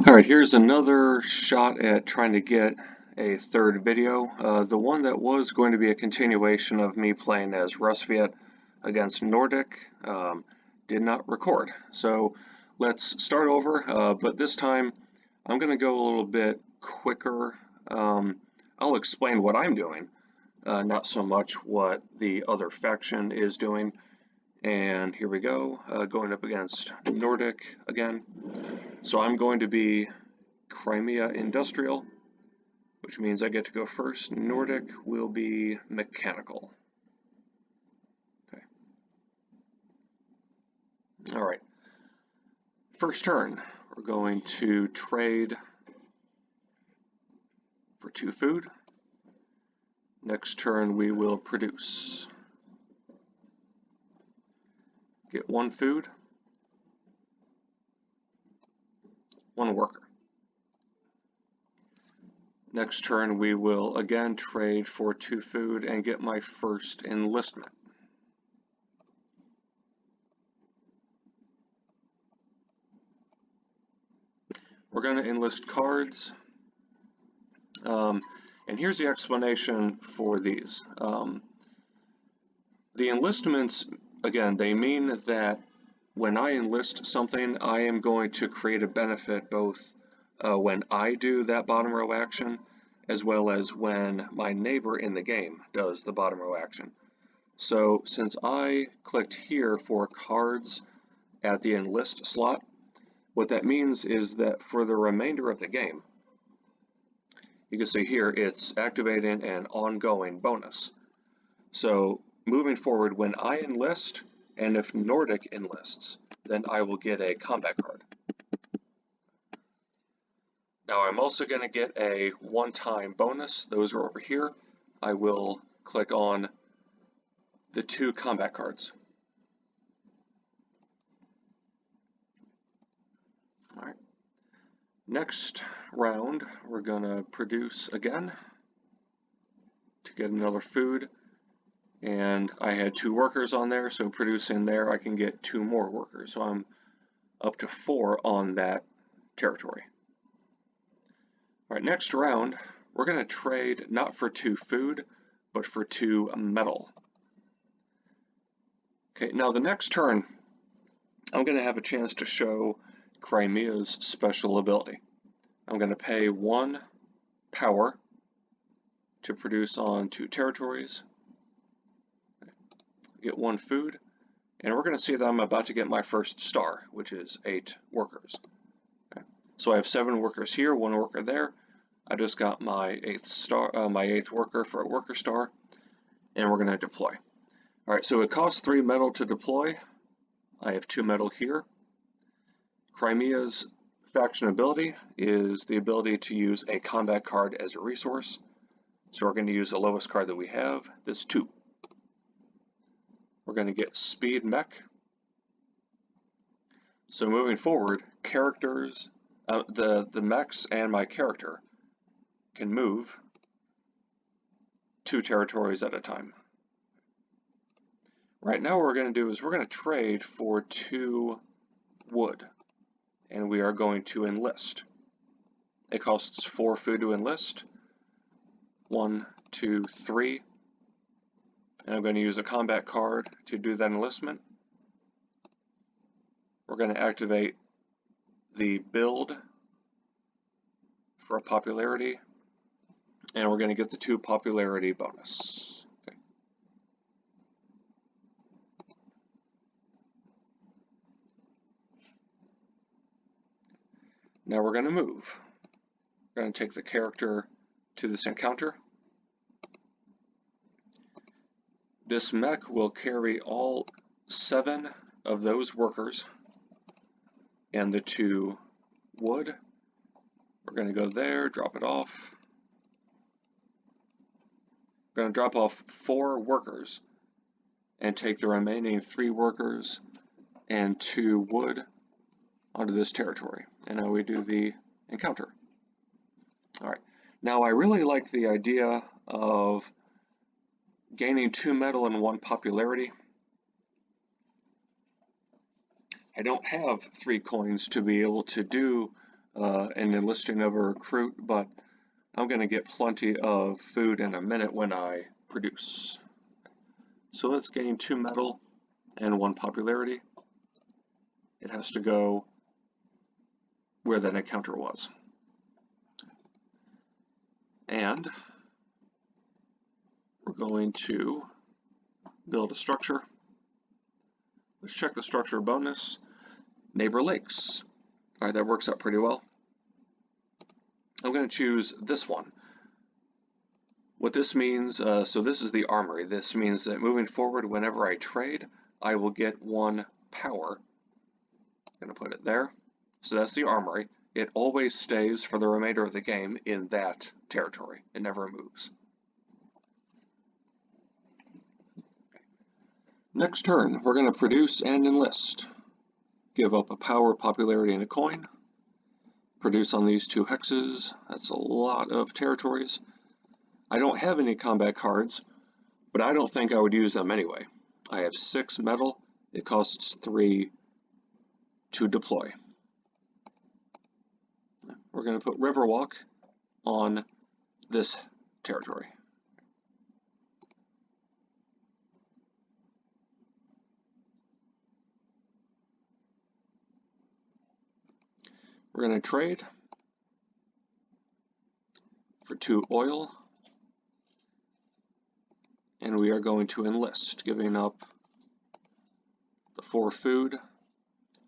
Alright, here's another shot at trying to get a third video. The one that was going to be a continuation of me playing as Rusviet against Nordic did not record. So let's start over, but this time I'm going to go a little bit quicker. I'll explain what I'm doing, not so much what the other faction is doing. And here we go, going up against Nordic again. So I'm going to be Crimea Industrial, which means I get to go first. Nordic will be Mechanical. Okay. All right. First turn, we're going to trade for 2 food. Next turn, we will produce. Get 1 food, 1 worker. Next turn, we will again trade for 2 food and get my first enlistment. We're going to enlist cards. And here's the explanation for these. The enlistments, again, they mean that when I enlist something, I am going to create a benefit both when I do that bottom row action, as well as when my neighbor in the game does the bottom row action. So since I clicked here for cards at the enlist slot, what that means is that for the remainder of the game, you can see here it's activating an ongoing bonus. So moving forward, when I enlist, and if Nordic enlists, then I will get a combat card. Now I'm also going to get a one-time bonus. Those are over here. I will click on the 2 combat cards. All right. Next round, we're going to produce again to get another food. And I had 2 workers on there, so producing there I can get 2 more workers. So I'm up to 4 on that territory. All right, next round, we're going to trade not for 2 food, but for 2 metal. Okay, now the next turn, I'm going to have a chance to show Crimea's special ability. I'm going to pay 1 power to produce on 2 territories. Get 1 food, and we're going to see that I'm about to get my first star, which is 8 workers. Okay. So I have 7 workers here, 1 worker there. I just got my 8th star, my 8th worker for a worker star, and we're going to deploy. All right, so it costs 3 metal to deploy. I have 2 metal here. Crimea's faction ability is the ability to use a combat card as a resource. So we're going to use the lowest card that we have, this 2. We're going to get speed mech. So moving forward, characters, the mechs and my character can move 2 territories at a time. Right now what we're going to do is we're going to trade for 2 wood, and we are going to enlist. It costs 4 food to enlist. 1, 2, 3. And I'm going to use a combat card to do that enlistment. We're going to activate the build for a popularity, and we're going to get the 2 popularity bonus. Okay. Now we're going to move. We're going to take the character to this encounter. This mech will carry all 7 of those workers and the 2 wood. We're going to go there, drop it off. We're going to drop off 4 workers and take the remaining 3 workers and 2 wood onto this territory. And now we do the encounter. All right. Now I really like the idea of gaining 2 metal and 1 popularity. I don't have 3 coins to be able to do an enlisting of a recruit, but I'm going to get plenty of food in a minute when I produce. So let's gain 2 metal and 1 popularity. It has to go where that encounter was. And we're going to build a structure. Let's check the structure bonus. Neighbor lakes. All right, that works out pretty well. I'm going to choose this one. What this means, so this is the armory. This means that moving forward, whenever I trade, I will get 1 power. I'm going to put it there. So that's the armory. It always stays for the remainder of the game in that territory. It never moves. Next turn, we're going to produce and enlist. Give up a power, popularity, and a coin. Produce on these 2 hexes. That's a lot of territories. I don't have any combat cards, but I don't think I would use them anyway. I have 6 metal. It costs 3 to deploy. We're going to put Riverwalk on this territory. We're going to trade for 2 oil, and we are going to enlist, giving up the 4 food.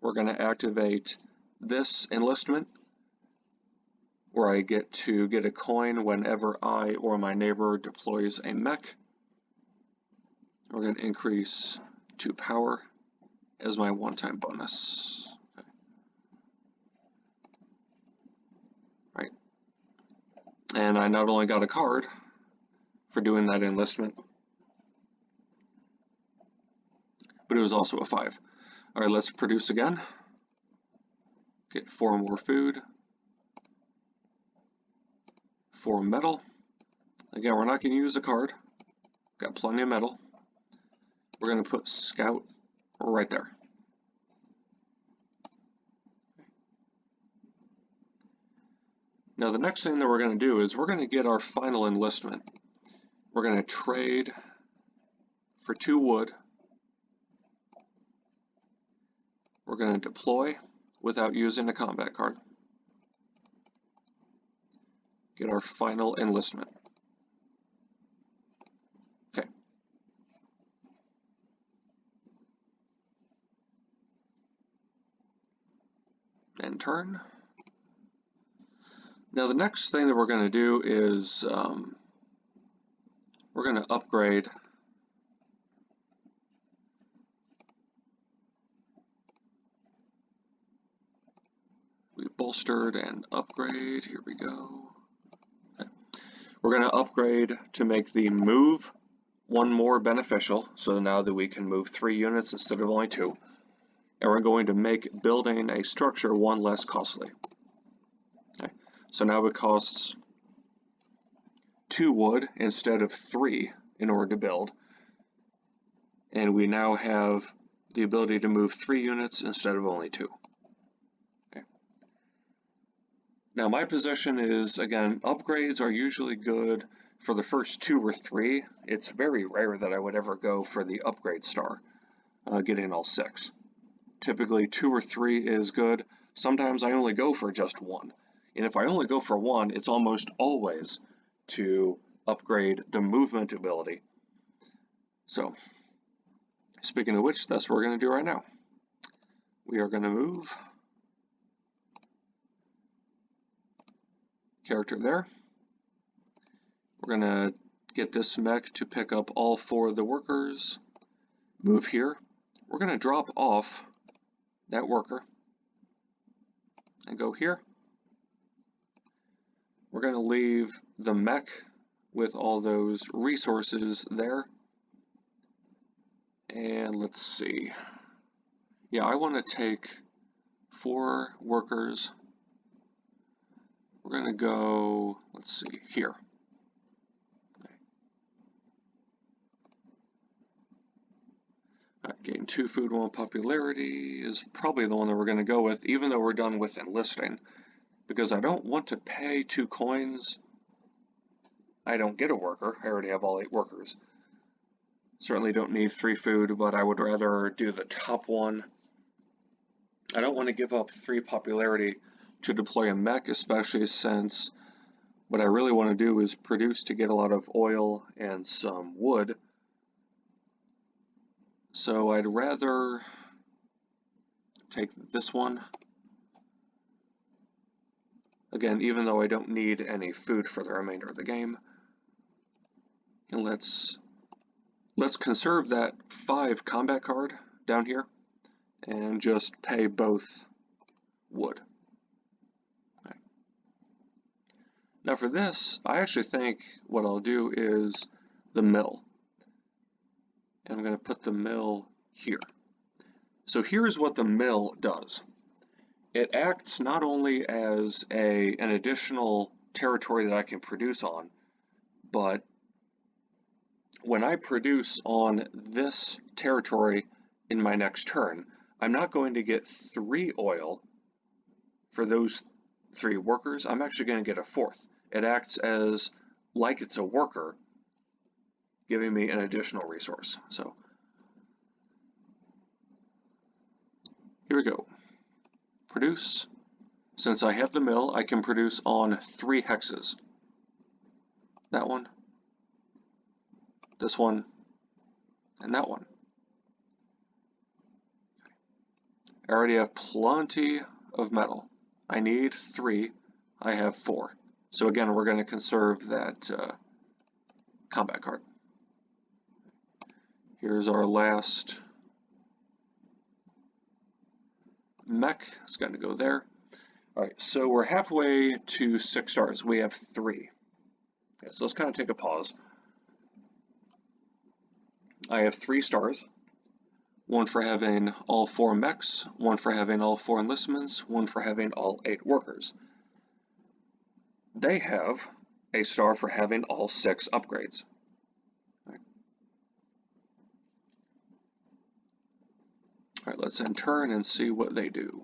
We're going to activate this enlistment, where I get to get a coin whenever I or my neighbor deploys a mech. We're going to increase 2 power as my one-time bonus. Okay. Right. And I not only got a card for doing that enlistment, but it was also a 5. All right, let's produce again. Get 4 more food. 4 metal. Again, we're not going to use a card. Got plenty of metal. We're going to put Scout right there. Now the next thing that we're going to do is we're going to get our final enlistment. We're going to trade for 2 wood. We're going to deploy without using a combat card. Get our final enlistment. Okay. End turn. Now the next thing that we're going to do is we're going to upgrade we bolstered and upgrade. Here we go. Okay. We're going to upgrade to make the move 1 more beneficial, so now that we can move 3 units instead of only 2. And we're going to make building a structure 1 less costly. Okay. So now it costs 2 wood instead of 3 in order to build. And we now have the ability to move 3 units instead of only 2. Okay. Now my position is, again, upgrades are usually good for the first 2 or 3. It's very rare that I would ever go for the upgrade star, getting all 6. Typically 2 or 3 is good. Sometimes I only go for just 1. And if I only go for 1, it's almost always to upgrade the movement ability. So, speaking of which, that's what we're going to do right now. We are going to move character there. We're going to get this mech to pick up all 4 of the workers. Move here. We're going to drop off that worker and go here. We're going to leave the mech with all those resources there. And let's see. Yeah, I want to take 4 workers. We're going to go, let's see, here. Gain 2 food, 1 popularity is probably the one that we're going to go with, even though we're done with enlisting. because I don't want to pay 2 coins. I don't get a worker. I already have all 8 workers. Certainly don't need 3 food, but I would rather do the top one. I don't want to give up 3 popularity to deploy a mech, especially since what I really want to do is produce to get a lot of oil and some wood. So I'd rather take this one. Again, even though I don't need any food for the remainder of the game. And let's conserve that 5 combat card down here and just pay both wood. Okay. Now for this, I actually think what I'll do is the mill. And I'm going to put the mill here. So here's what the mill does. It acts not only as an additional territory that I can produce on, but when I produce on this territory in my next turn, I'm not going to get 3 oil for those 3 workers. I'm actually going to get a 4th. It acts as like it's a worker, giving me an additional resource. So here we go. Produce. Since I have the mill, I can produce on 3 hexes. That one, this one, and that one. I already have plenty of metal. I need 3, I have 4. So again, we're going to conserve that combat card. Here's our last mech. It's going to go there. Alright, so we're halfway to 6 stars. We have 3. Okay, so let's kind of take a pause. I have 3 stars. 1 for having all 4 mechs, 1 for having all 4 enlistments, 1 for having all 8 workers. They have a star for having all 6 upgrades. Alright, let's end turn and see what they do.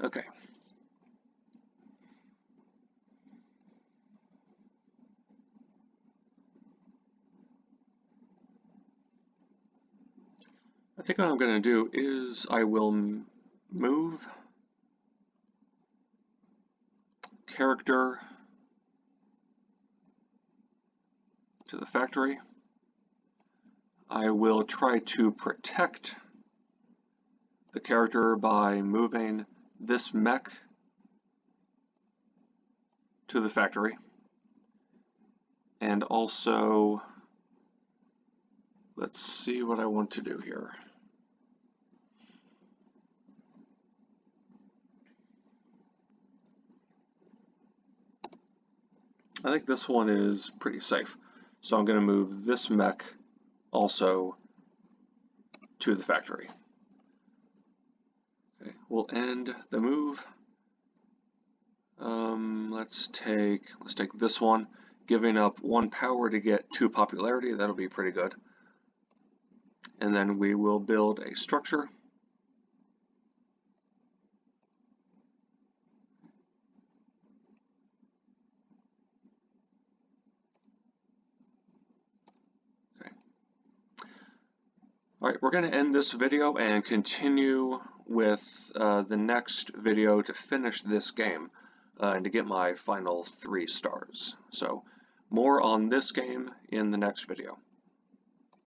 Okay. I think what I'm going to do is I will move character to the factory. I will try to protect the character by moving this mech to the factory. And also, let's see what I want to do here. I think this one is pretty safe. So I'm going to move this mech also to the factory. Okay, we'll end the move. Let's take this one, giving up 1 power to get 2 popularity. That'll be pretty good. And then we will build a structure. Okay. All right, we're going to end this video and continue with the next video to finish this game and to get my final 3 stars. So more on this game in the next video.